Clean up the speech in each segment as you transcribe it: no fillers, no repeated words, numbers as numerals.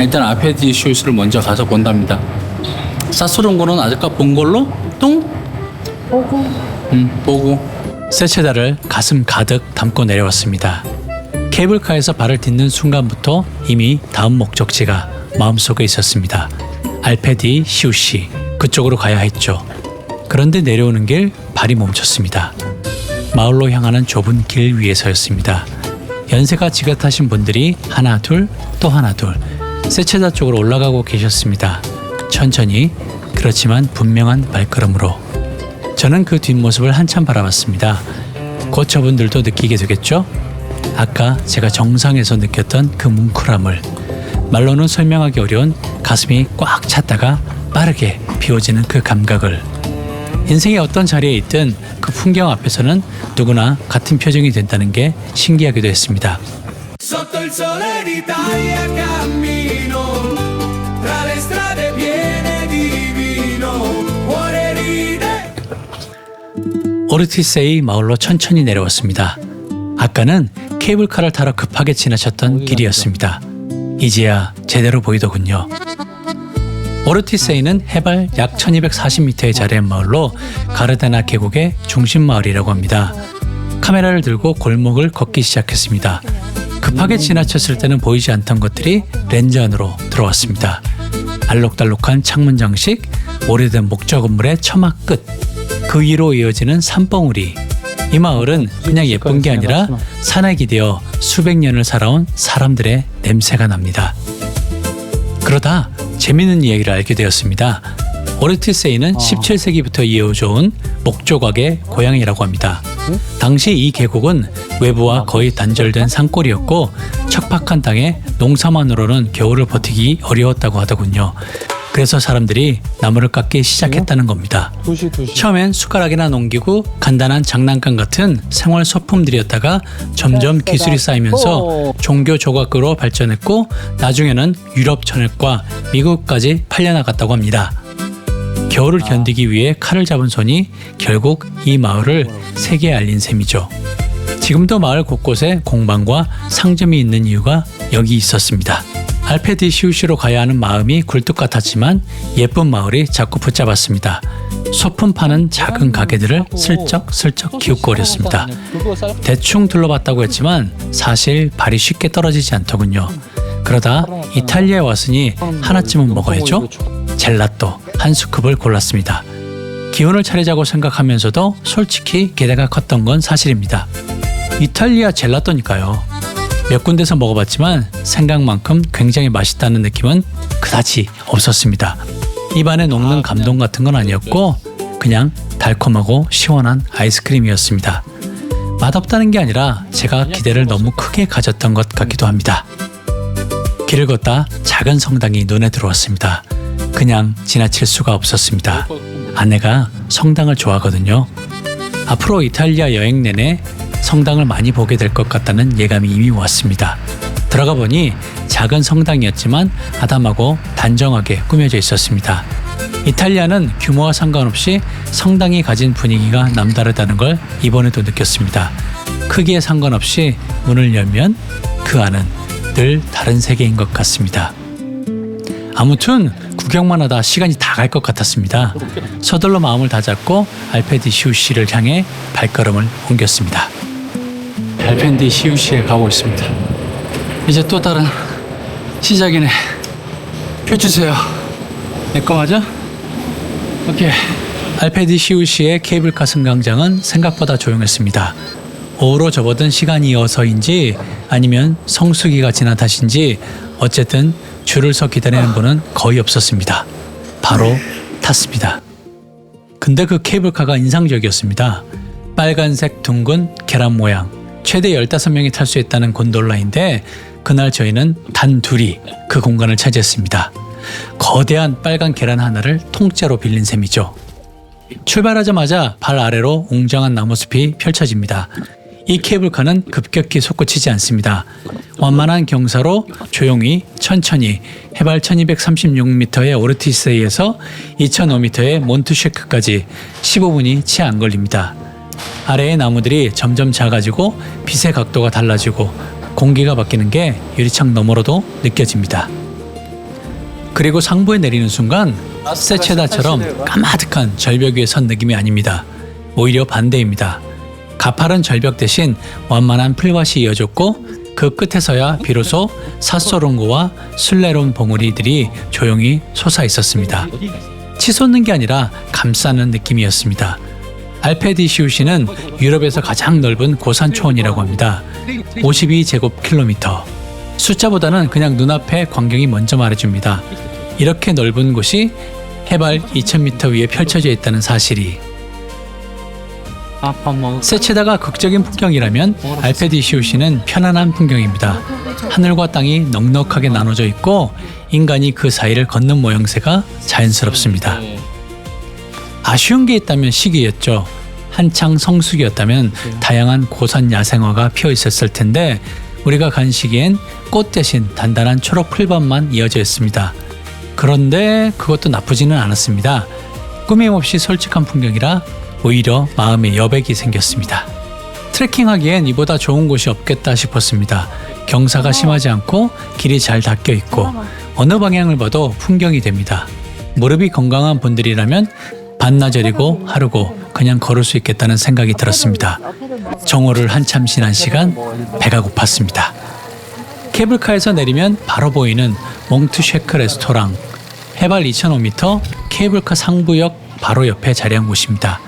일단 아페디 슈스를 먼저 가서 본답니다. 사스론고는 아까 본 걸로 뚱? 보고 보고 세체다를 가슴 가득 담고 내려왔습니다. 케이블카에서 발을 딛는 순간부터 이미 다음 목적지가 마음속에 있었습니다. 알페디 시우시 그쪽으로 가야 했죠. 그런데 내려오는 길 발이 멈췄습니다. 마을로 향하는 좁은 길 위에서였습니다. 연세가 지긋하신 분들이 하나 둘 또 하나 둘 세체다 쪽으로 올라가고 계셨습니다. 천천히 그렇지만 분명한 발걸음으로. 저는 그 뒷모습을 한참 바라봤습니다. 곧 저분들도 느끼게 되겠죠? 아까 제가 정상에서 느꼈던 그 뭉클함을, 말로는 설명하기 어려운 가슴이 꽉 찼다가 빠르게 비워지는 그 감각을. 인생의 어떤 자리에 있든 그 풍경 앞에서는 누구나 같은 표정이 된다는 게 신기하기도 했습니다. Sotto il sole d'Italia cammino tra le strade piene di vino cuore ride. 오르티세이 마을로 천천히 내려왔습니다. 아까는 케이블카를 타러 급하게 지나쳤던 길이었습니다. 이제야 제대로 보이더군요. 오르티세이는 해발 약 1240m의 자리한 마을로 가르데나 계곡의 중심 마을이라고 합니다. 카메라를 들고 골목을 걷기 시작했습니다. 급하게 지나쳤을 때는 보이지 않던 것들이 렌즈 안으로 들어왔습니다. 알록달록한 창문 장식, 오래된 목조 건물의 처마 끝, 그 위로 이어지는 산봉우리. 이 마을은 그냥 예쁜 게 아니라 산에 기대어 수백 년을 살아온 사람들의 냄새가 납니다. 그러다 재미있는 이야기를 알게 되었습니다. 오르티세이는 17세기부터 이어져온 목조각의 고향이라고 합니다. 당시 이 계곡은 외부와 거의 단절된 산골이었고 척박한 땅에 농사만으로는 겨울을 버티기 어려웠다고 하더군요. 그래서 사람들이 나무를 깎기 시작했다는 겁니다. 처음엔 숟가락이나 농기구, 간단한 장난감 같은 생활 소품들이었다가 점점 기술이 쌓이면서 종교 조각으로 발전했고 나중에는 유럽 전역과 미국까지 팔려나갔다고 합니다. 겨울을 견디기 위해 칼을 잡은 손이 결국 이 마을을 세계에 알린 셈이죠. 지금도 마을 곳곳에 공방과 상점이 있는 이유가 여기 있었습니다. 알페디 시우시로 가야 하는 마음이 굴뚝 같았지만 예쁜 마을이 자꾸 붙잡았습니다. 소품 파는 작은 가게들을 슬쩍슬쩍 기웃거렸습니다. 대충 둘러봤다고 했지만 사실 발이 쉽게 떨어지지 않더군요. 그러다 이탈리아에 왔으니 하나쯤은 먹어야죠. 젤라또 한 스쿱을 골랐습니다. 기운을 차리자고 생각하면서도 솔직히 기대가 컸던 건 사실입니다. 이탈리아 젤라또니까요. 몇 군데서 먹어봤지만 생각만큼 굉장히 맛있다는 느낌은 그다지 없었습니다. 입안에 녹는 감동 같은 건 아니었고 그냥 달콤하고 시원한 아이스크림이었습니다. 맛없다는 게 아니라 제가 기대를 너무 크게 가졌던 것 같기도 합니다. 길을 걷다 작은 성당이 눈에 들어왔습니다. 그냥 지나칠 수가 없었습니다. 아내가 성당을 좋아하거든요. 앞으로 이탈리아 여행 내내 성당을 많이 보게 될 것 같다는 예감이 이미 왔습니다. 들어가 보니 작은 성당이었지만 아담하고 단정하게 꾸며져 있었습니다. 이탈리아는 규모와 상관없이 성당이 가진 분위기가 남다르다는 걸 이번에도 느꼈습니다. 크기에 상관없이 문을 열면 그 안은 늘 다른 세계인 것 같습니다. 아무튼 구경만 하다 시간이 다 갈 것 같았습니다. 서둘러 마음을 다잡고 알페디 시우시를 향해 발걸음을 옮겼습니다. 알페디 시우시에 가고 있습니다. 이제 또 다른 시작이네. 표 주세요. 내 거 맞아? 오케이. 알페디 시우시의 케이블카 승강장은 생각보다 조용했습니다. 오후로 접어든 시간이어서인지 아니면 성수기가 지난 탓인지 어쨌든 줄을 서 기다리는 분은 거의 없었습니다. 바로 탔습니다. 근데 그 케이블카가 인상적이었습니다. 빨간색 둥근 계란 모양, 최대 15명이 탈 수 있다는 곤돌라인데 그날 저희는 단 둘이 그 공간을 차지했습니다. 거대한 빨간 계란 하나를 통째로 빌린 셈이죠. 출발하자마자 발 아래로 웅장한 나무숲이 펼쳐집니다. 이 케이블카는 급격히 솟구치지 않습니다. 완만한 경사로 조용히 천천히 해발 1236m의 오르티세이에서 2005m의 몬트쉐크까지 15분이 채 안 걸립니다. 아래의 나무들이 점점 작아지고 빛의 각도가 달라지고 공기가 바뀌는 게 유리창 너머로도 느껴집니다. 그리고 상부에 내리는 순간 세체다처럼 까마득한 절벽 위에 선 느낌이 아닙니다. 오히려 반대입니다. 가파른 절벽 대신 완만한 풀밭이 이어졌고 그 끝에서야 비로소 사소론고와 슬레론 봉우리들이 조용히 솟아 있었습니다. 치솟는 게 아니라 감싸는 느낌이었습니다. 알페디시우시는 유럽에서 가장 넓은 고산 초원이라고 합니다. 52제곱킬로미터. 숫자보다는 그냥 눈앞에 광경이 먼저 말해줍니다. 이렇게 넓은 곳이 해발 2000m 위에 펼쳐져 있다는 사실이. 세체다가 극적인 풍경이라면 알페디시우시는 편안한 풍경입니다. 하늘과 땅이 넉넉하게 나눠져 있고 인간이 그 사이를 걷는 모양새가 자연스럽습니다. 아쉬운 게 있다면 시기였죠. 한창 성수기였다면 다양한 고산 야생화가 피어 있었을 텐데 우리가 간 시기엔 꽃 대신 단단한 초록 풀밭만 이어져 있습니다. 그런데 그것도 나쁘지는 않았습니다. 꾸밈없이 솔직한 풍경이라 오히려 마음에 여백이 생겼습니다. 트레킹하기엔 이보다 좋은 곳이 없겠다 싶었습니다. 경사가 심하지 않고 길이 잘 닦여 있고 어느 방향을 봐도 풍경이 됩니다. 무릎이 건강한 분들이라면 반나절이고 하루고 그냥 걸을 수 있겠다는 생각이 들었습니다. 정오를 한참 지난 시간 배가 고팠습니다. 케이블카에서 내리면 바로 보이는 몽트쉐크 레스토랑. 해발 2005m 케이블카 상부역 바로 옆에 자리한 곳입니다.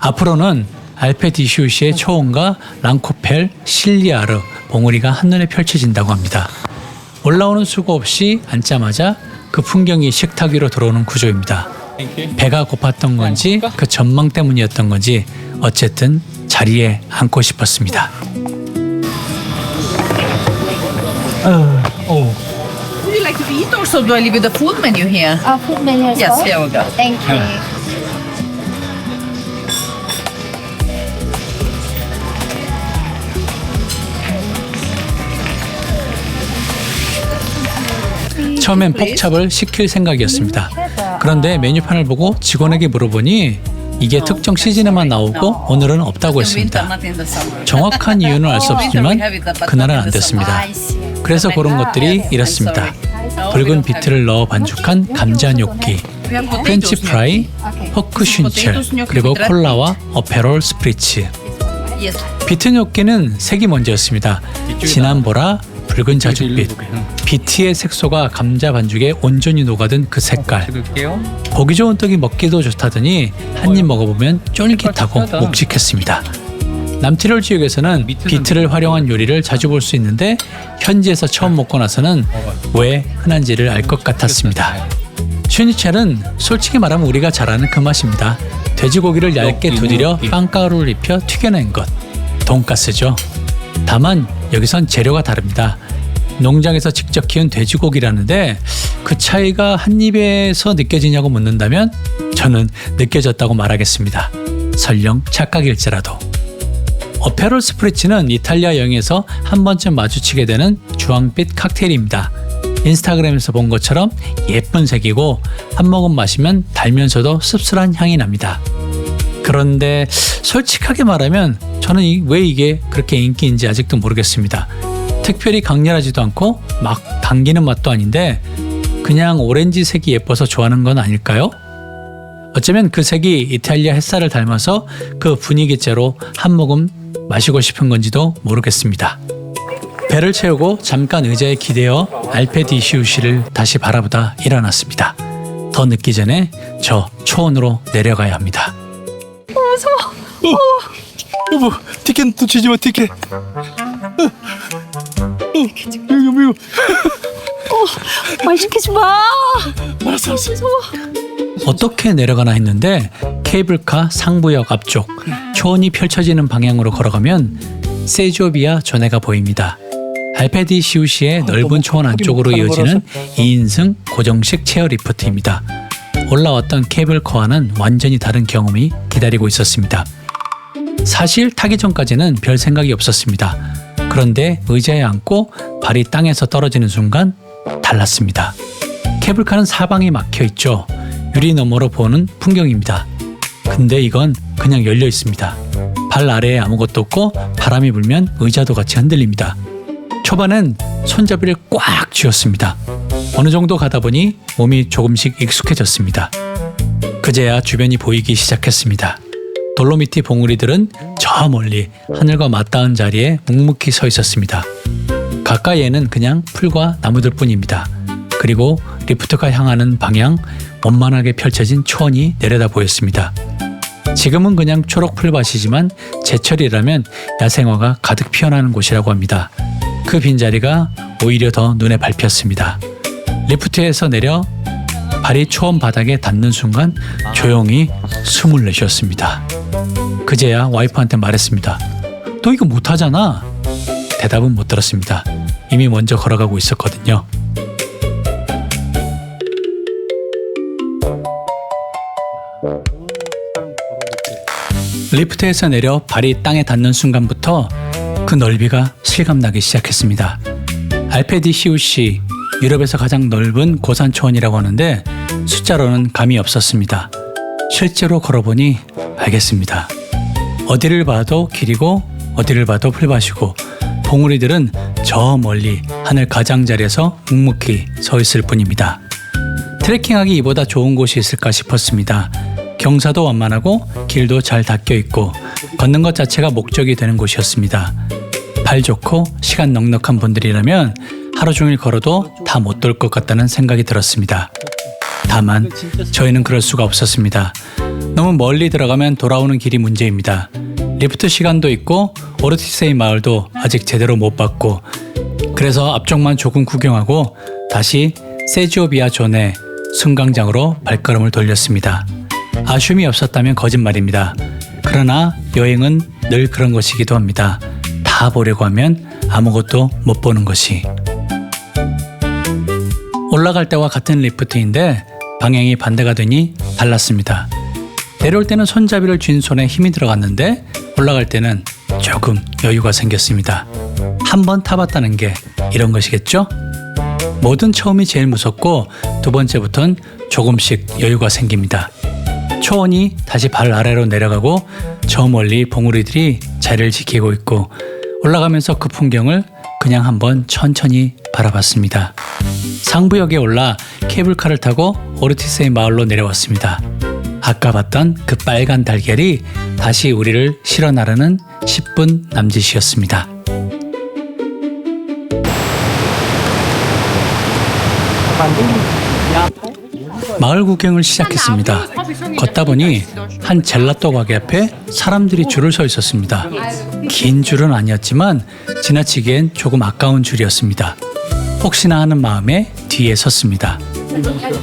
앞으로는 알페디시우시의 초원과 랑코펠, 실리아르, 봉우리가 한눈에 펼쳐진다고 합니다. 올라오는 수고 없이 앉자마자 그 풍경이 식탁 위로 들어오는 구조입니다. 배가 고팠던 건지 그 전망 때문이었던 건지 어쨌든 자리에 앉고 싶었습니다. Would you like to eat or so do I leave you the food menu here? Food menu as Yes, well? here we go. Thank you. 처음엔 폭찹을 시킬 생각이었습니다. 그런데 메뉴판을 보고 직원에게 물어보니 이게 특정 시즌에만 나오고 오늘은 없다고 했습니다. 정확한 이유는 알 수 없지만 그날은 안 됐습니다. 그래서 고른 것들이 이렇습니다. 붉은 비트를 넣어 반죽한 감자 뇨끼, 프렌치 프라이, 허크 슌첼, 그리고 콜라와 어페롤 스프리츠. 비트 뇨끼는 색이 먼저였습니다. 진한 보라, 붉은 자줏빛, 비트의 색소가 감자 반죽에 온전히 녹아든 그 색깔. 보기 좋은 떡이 먹기도 좋다더니 한 입 먹어보면 쫄깃하고 묵직했습니다. 남티롤 지역에서는 비트를 활용한 요리를 자주 볼 수 있는데 현지에서 처음 먹고 나서는 왜 흔한지를 알 것 같았습니다. 슈니첼은 솔직히 말하면 우리가 잘 아는 그 맛입니다. 돼지고기를 얇게 두드려 빵가루를 입혀 튀겨낸 것. 돈가스죠. 다만 여기선 재료가 다릅니다. 농장에서 직접 키운 돼지고기라는데 그 차이가 한 입에서 느껴지냐고 묻는다면 저는 느껴졌다고 말하겠습니다. 설령 착각일지라도. 어페롤 스프리츠는 이탈리아 여행에서 한 번쯤 마주치게 되는 주황빛 칵테일입니다. 인스타그램에서 본 것처럼 예쁜 색이고 한 모금 마시면 달면서도 씁쓸한 향이 납니다. 그런데 솔직하게 말하면 저는 왜 이게 그렇게 인기인지 아직도 모르겠습니다. 특별히 강렬하지도 않고 막 당기는 맛도 아닌데 그냥 오렌지 색이 예뻐서 좋아하는 건 아닐까요? 어쩌면 그 색이 이탈리아 햇살을 닮아서 그 분위기째로 한 모금 마시고 싶은 건지도 모르겠습니다. 배를 채우고 잠깐 의자에 기대어 알페디시우시를 다시 바라보다 일어났습니다. 더 늦기 전에 저 초원으로 내려가야 합니다. 여보, 티켓 놓치지 마, 티켓. 여보. 말 시키지 마. 알았어. 어떻게 내려가나 했는데 케이블카 상부역 앞쪽 초원이 펼쳐지는 방향으로 걸어가면 세조비아 전해가 보입니다. 알페디시우시의 넓은 초원 안쪽으로 이어지는 2인승 고정식 체어리프트입니다. 올라왔던 케이블카와는 완전히 다른 경험이 기다리고 있었습니다. 사실 타기 전까지는 별 생각이 없었습니다. 그런데 의자에 앉고 발이 땅에서 떨어지는 순간 달랐습니다. 케이블카는 사방이 막혀 있죠. 유리 너머로 보는 풍경입니다. 근데 이건 그냥 열려 있습니다. 발 아래에 아무것도 없고 바람이 불면 의자도 같이 흔들립니다. 초반엔 손잡이를 꽉 쥐었습니다. 어느 정도 가다 보니 몸이 조금씩 익숙해졌습니다. 그제야 주변이 보이기 시작했습니다. 돌로미티 봉우리들은 저 멀리 하늘과 맞닿은 자리에 묵묵히 서 있었습니다. 가까이에는 그냥 풀과 나무들 뿐입니다. 그리고 리프트가 향하는 방향, 원만하게 펼쳐진 초원이 내려다 보였습니다. 지금은 그냥 초록 풀밭이지만 제철이라면 야생화가 가득 피어나는 곳이라고 합니다. 그 빈자리가 오히려 더 눈에 밟혔습니다. 리프트에서 내려 발이 초원 바닥에 닿는 순간 조용히 숨을 내쉬었습니다. 그제야 와이프한테 말했습니다. 너 이거 못하잖아. 대답은 못 들었습니다. 이미 먼저 걸어가고 있었거든요. 리프트에서 내려 발이 땅에 닿는 순간부터 그 넓이가 실감나기 시작했습니다. 알페디 시우시, 유럽에서 가장 넓은 고산초원이라고 하는데 숫자로는 감이 없었습니다. 실제로 걸어보니 알겠습니다. 어디를 봐도 길이고 어디를 봐도 풀밭이고 봉우리들은 저 멀리 하늘 가장자리에서 묵묵히 서 있을 뿐입니다. 트레킹하기 이보다 좋은 곳이 있을까 싶었습니다. 경사도 완만하고 길도 잘 닦여 있고 걷는 것 자체가 목적이 되는 곳이었습니다. 발 좋고 시간 넉넉한 분들이라면 하루 종일 걸어도 다 못 돌 것 같다는 생각이 들었습니다. 다만 저희는 그럴 수가 없었습니다. 너무 멀리 들어가면 돌아오는 길이 문제입니다. 리프트 시간도 있고 오르티세이 마을도 아직 제대로 못 봤고 그래서 앞쪽만 조금 구경하고 다시 세지오비아 존의 승강장으로 발걸음을 돌렸습니다. 아쉬움이 없었다면 거짓말입니다. 그러나 여행은 늘 그런 것이기도 합니다. 다 보려고 하면 아무것도 못 보는 것이. 올라갈 때와 같은 리프트인데 방향이 반대가 되니 달랐습니다. 내려올 때는 손잡이를 쥔 손에 힘이 들어갔는데 올라갈 때는 조금 여유가 생겼습니다. 한번 타봤다는 게 이런 것이겠죠? 뭐든 처음이 제일 무섭고 두 번째부터는 조금씩 여유가 생깁니다. 초원이 다시 발 아래로 내려가고 저 멀리 봉우리들이 자리를 지키고 있고 올라가면서 그 풍경을 그냥 한번 천천히 바라봤습니다. 상부역에 올라 케이블카를 타고 오르티세이 마을로 내려왔습니다. 아까 봤던 그 빨간 달걀이 다시 우리를 실어 나르는 10분 남짓이었습니다. 마을 구경을 시작했습니다. 걷다 보니 한 젤라또 가게 앞에 사람들이 줄을 서 있었습니다. 긴 줄은 아니었지만 지나치기엔 조금 아까운 줄이었습니다. 혹시나 하는 마음에 뒤에 섰습니다.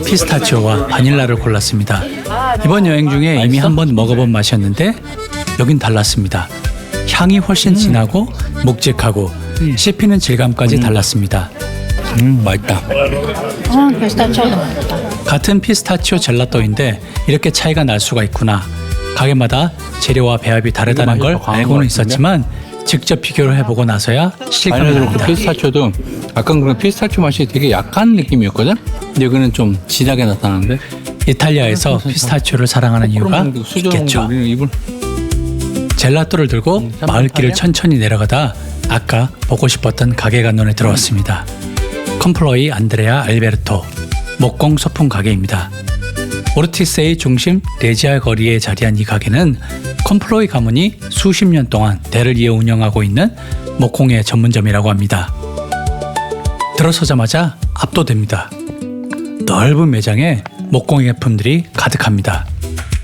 피스타치오와 바닐라를 골랐습니다. 이번 여행 중에 이미 한번 먹어본 맛이었는데 여긴 달랐습니다. 향이 훨씬 진하고 묵직하고 씹히는 질감까지 달랐습니다. 맛있다. 같은 피스타치오 젤라또인데 이렇게 차이가 날 수가 있구나. 가게마다 재료와 배합이 다르다는 걸 알고는 있었지만 직접 비교를 해보고 나서야 실감이 납니다. 피스타치오도 약간 그런 피스타치오 맛이 되게 약한 느낌이었거든? 근데 여기는 좀 진하게 나타나는데 이탈리아에서 피스타치오를 사랑하는 이유가 있겠죠. 젤라또를 들고 마을길을 천천히 내려가다 아까 보고 싶었던 가게가 눈에 들어왔습니다. 컴플로이 안드레아 알베르토 목공 소품 가게입니다. 오르티세이 중심 레지아 거리에 자리한 이 가게는 컴플로이 가문이 수십 년 동안 대를 이어 운영하고 있는 목공의 전문점이라고 합니다. 들어서자마자 압도됩니다. 넓은 매장에 목공예품들이 가득합니다.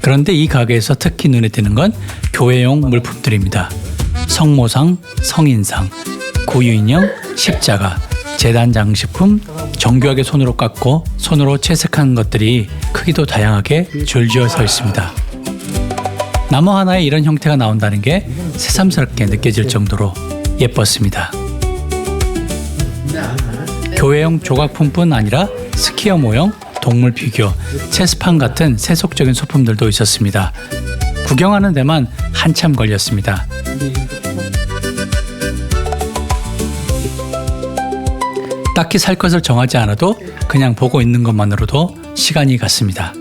그런데 이 가게에서 특히 눈에 띄는 건 교회용 물품들입니다. 성모상, 성인상, 구유인형, 십자가, 제단 장식품, 정교하게 손으로 깎고 손으로 채색한 것들이 크기도 다양하게 줄지어 서 있습니다. 나무 하나에 이런 형태가 나온다는 게 새삼스럽게 느껴질 정도로 예뻤습니다. 교회용 조각품뿐 아니라 스키어 모형, 동물 피규어, 체스판 같은 세속적인 소품들도 있었습니다. 구경하는 데만 한참 걸렸습니다. 딱히 살 것을 정하지 않아도 그냥 보고 있는 것만으로도 시간이 갔습니다.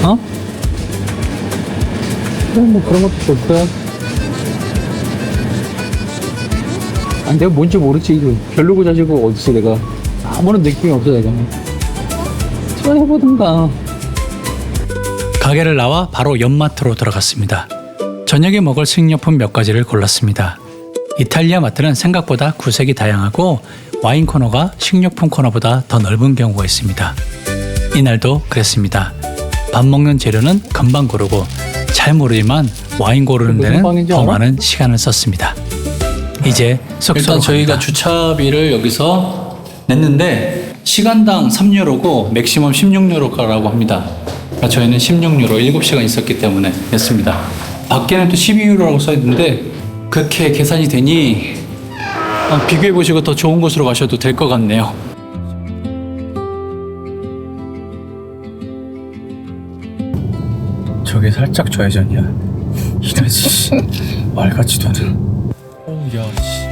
어? 뭐 그런 것도 좋고요. 아니, 내가 뭔지 모르지. 이거 별로고 자지고 어딨어, 내가. 아무런 느낌이 없어, 내가. 트라이해보든가. 가게를 나와 바로 연마트로 들어갔습니다. 저녁에 먹을 식료품 몇 가지를 골랐습니다. 이탈리아 마트는 생각보다 구색이 다양하고 와인 코너가 식료품 코너보다 더 넓은 경우가 있습니다. 이날도 그랬습니다. 밥 먹는 재료는 금방 고르고 잘 모르지만 와인 고르는 데는 더 많은 시간을 썼습니다. 이제 숙소로 일단 저희가 갑니다. 주차비를 여기서 냈는데 시간당 3유로고 맥시멈 16유로라고 합니다. 그러니까 저희는 16유로 7시간 있었기 때문에 냈습니다. 밖에는 또 12유로라고 써있는데 그렇게 계산이 되니 비교해보시고 더 좋은 곳으로 가셔도 될 것 같네요. 저게 살짝 좌회전이야. 이나지 말 같지도 않아. 오우야 씨.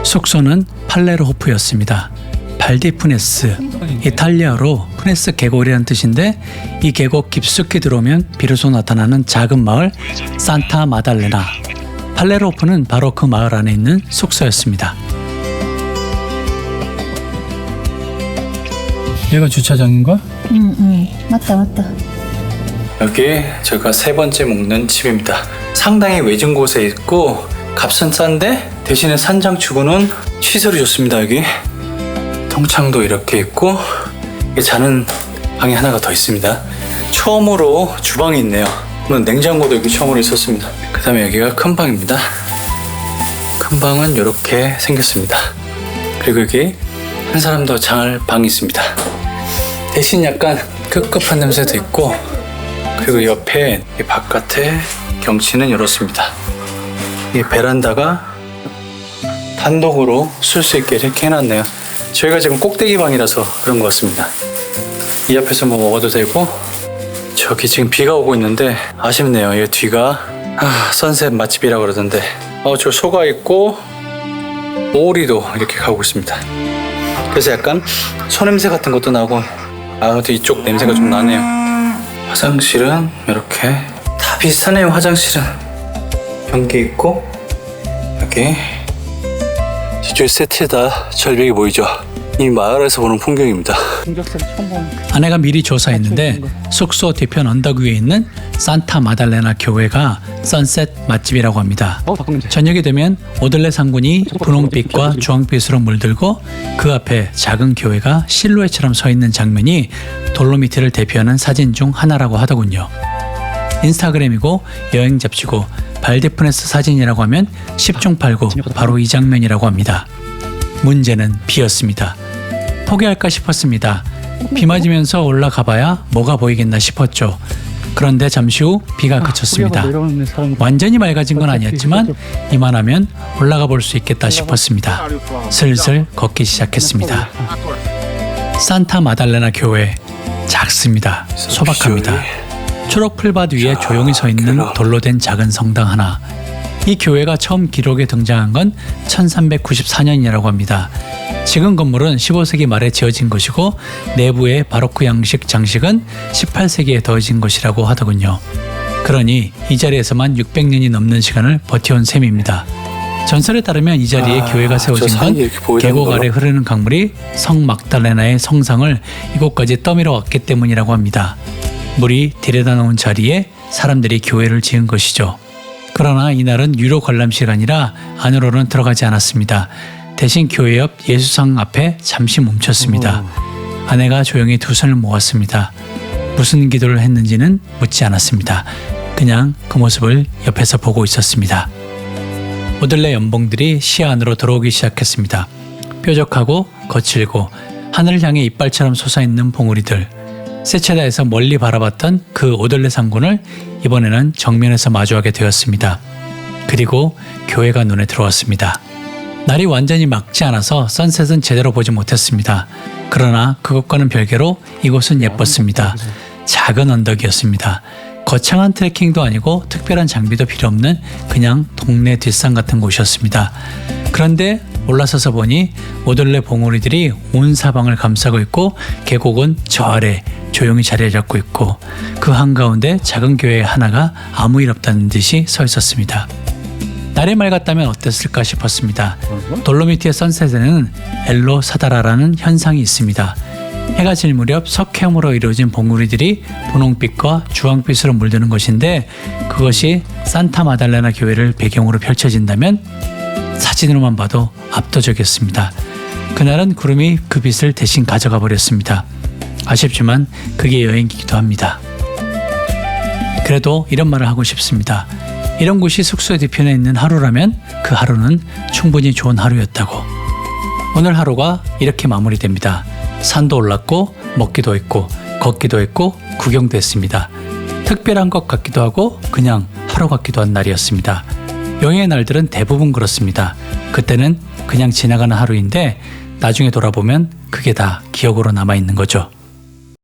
숙소는 팔레르호프였습니다. 발디푸네스, 이탈리아로 푸네스 계곡이라는 뜻인데 이 계곡 깊숙이 들어오면 비로소 나타나는 작은 마을 산타 마달레나. 팔레르호프는 바로 그 마을 안에 있는 숙소였습니다. 얘가 주차장인가? 맞다, 맞다. 여기 저희가 세 번째 묵는 집입니다. 상당히 외진 곳에 있고 값은 싼데 대신에 산장치고는 시설이 좋습니다. 여기 통창도 이렇게 있고 자는 방이 하나가 더 있습니다. 처음으로 주방이 있네요. 물론 냉장고도 여기 처음으로 있었습니다. 그 다음에 여기가 큰 방입니다. 큰 방은 이렇게 생겼습니다. 그리고 여기 한 사람 더 잘 방이 있습니다. 대신 약간 급급한 냄새도 있고 그리고 옆에 이 바깥에 경치는 이렇습니다. 이 베란다가 단독으로 쓸 수 있게 이렇게 해놨네요. 저희가 지금 꼭대기 방이라서 그런 것 같습니다. 이 앞에서 뭐 먹어도 되고 저기 지금 비가 오고 있는데 아쉽네요. 이 뒤가 선셋 맛집이라고 그러던데 저 소가 있고 오리도 이렇게 가고 있습니다. 그래서 약간 소냄새 같은 것도 나고 아무튼 이쪽 냄새가 좀 나네요. 화장실은 이렇게 다 비슷하네요. 화장실은 변기 있고 여기 뒤쪽에 세트에다 절벽이 보이죠. 이 마을에서 보는 풍경입니다. 아내가 미리 조사했는데 숙소 뒤편 언덕 위에 있는 산타 마달레나 교회가 선셋 맛집이라고 합니다. 저녁이 되면 오들레 상군이 분홍빛과 주황빛으로 물들고 그 앞에 작은 교회가 실루엣처럼 서 있는 장면이 돌로미티를 대표하는 사진 중 하나라고 하더군요. 인스타그램이고 여행 잡지고 발디푸네스 사진이라고 하면 10중 8구 바로 이 장면이라고 합니다. 문제는 비였습니다. 포기할까 싶었습니다. 비 맞으면서 올라가봐야 뭐가 보이겠나 싶었죠. 그런데 잠시 후 비가 그쳤습니다. 완전히 맑아진 건 아니었지만 이만하면 올라가 볼 수 있겠다 싶었습니다. 슬슬 걷기 시작했습니다. 산타 마달레나 교회 작습니다. 소박합니다. 초록 풀밭 위에 조용히 서 있는 돌로 된 작은 성당 하나. 이 교회가 처음 기록에 등장한 건 1394년이라고 합니다. 지금 건물은 15세기 말에 지어진 것이고 내부의 바로크 양식 장식은 18세기에 더해진 것이라고 하더군요. 그러니 이 자리에서만 600년이 넘는 시간을 버텨온 셈입니다. 전설에 따르면 이 자리에 교회가 세워진 건 계곡 아래 흐르는 강물이 성 막달레나의 성상을 이곳까지 떠밀어 왔기 때문이라고 합니다. 물이 들여다 놓은 자리에 사람들이 교회를 지은 것이죠. 그러나 이날은 유료 관람 시간이라 안으로는 들어가지 않았습니다. 대신 교회 옆 예수상 앞에 잠시 멈췄습니다. 아내가 조용히 두 손을 모았습니다. 무슨 기도를 했는지는 묻지 않았습니다. 그냥 그 모습을 옆에서 보고 있었습니다. 오들레 연봉들이 시야 안으로 들어오기 시작했습니다. 뾰족하고 거칠고 하늘을 향해 이빨처럼 솟아있는 봉우리들. 세체다에서 멀리 바라봤던 그 오들레 상군을 이번에는 정면에서 마주하게 되었습니다. 그리고 교회가 눈에 들어왔습니다. 날이 완전히 맑지 않아서 선셋은 제대로 보지 못했습니다. 그러나 그것과는 별개로 이곳은 예뻤습니다. 작은 언덕이었습니다. 거창한 트레킹도 아니고 특별한 장비도 필요 없는 그냥 동네 뒷산 같은 곳이었습니다. 그런데 올라서서 보니 오들레 봉우리들이 온 사방을 감싸고 있고 계곡은 저 아래 조용히 자리를 잡고 있고 그 한가운데 작은 교회 하나가 아무 일 없다는 듯이 서 있었습니다. 날이 맑았다면 어땠을까 싶었습니다. 돌로미티의 선셋에는 엘로 사다라라는 현상이 있습니다. 해가 질 무렵 석회암으로 이루어진 봉우리들이 분홍빛과 주황빛으로 물드는 것인데 그것이 산타 마달레나 교회를 배경으로 펼쳐진다면 사진으로만 봐도 압도적이었습니다. 그날은 구름이 그 빛을 대신 가져가 버렸습니다. 아쉽지만 그게 여행이기도 합니다. 그래도 이런 말을 하고 싶습니다. 이런 곳이 숙소의 뒤편에 있는 하루라면 그 하루는 충분히 좋은 하루였다고. 오늘 하루가 이렇게 마무리됩니다. 산도 올랐고 먹기도 했고 걷기도 했고 구경도 했습니다. 특별한 것 같기도 하고 그냥 하루 같기도 한 날이었습니다. 여행의 날들은 대부분 그렇습니다. 그때는 그냥 지나가는 하루인데 나중에 돌아보면 그게 다 기억으로 남아있는 거죠.